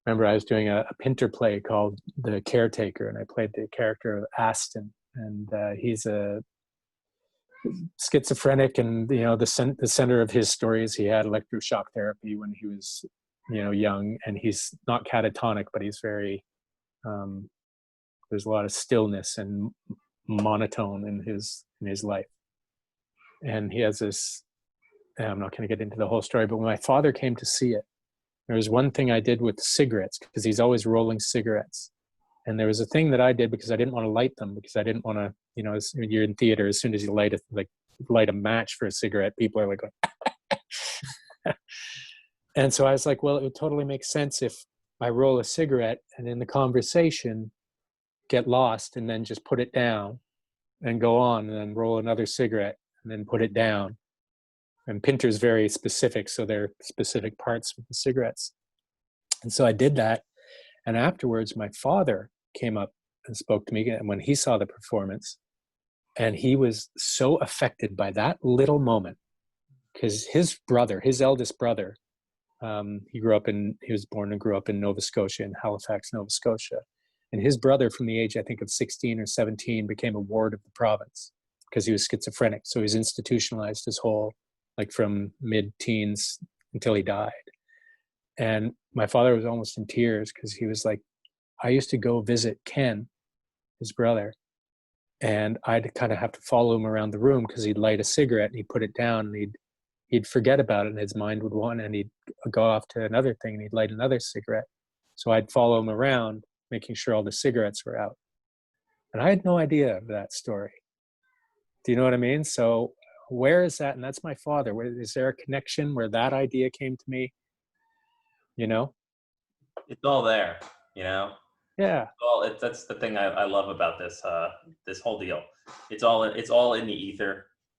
remember I was doing a Pinter play called The Caretaker, and I played the character of Aston, and he's a schizophrenic, and the center of his story is he had electroshock therapy when he was young, and he's not catatonic, but he's very there's a lot of stillness and monotone in his life, and he has this. I'm not going to get into the whole story, but when my father came to see it, there was one thing I did with cigarettes, because he's always rolling cigarettes. And there was a thing that I did because I didn't want to light them, because I didn't want to, you're in theater, as soon as you light a match for a cigarette, people are like, and so I was like, well, it would totally make sense if I roll a cigarette and in the conversation get lost and then just put it down and go on and then roll another cigarette and then put it down. And Pinter's very specific, so there are specific parts with the cigarettes. And so I did that. And afterwards, my father came up and spoke to me, and when he saw the performance, and he was so affected by that little moment, because his eldest brother, he was born and grew up in Nova Scotia, in Halifax, Nova Scotia. And his brother, from the age, I think, of 16 or 17, became a ward of the province because he was schizophrenic. So he was institutionalized his whole, from mid-teens until he died. And my father was almost in tears, because he was like, I used to go visit Ken, his brother, and I'd kind of have to follow him around the room, because he'd light a cigarette and he'd put it down, and he'd forget about it, and his mind would wander, and he'd go off to another thing and he'd light another cigarette. So I'd follow him around, making sure all the cigarettes were out. And I had no idea of that story. Do you know what I mean? So where is that? And that's my father. Is there a connection where that idea came to me? It's all there, Yeah. That's the thing I love about this whole deal. It's all in the ether.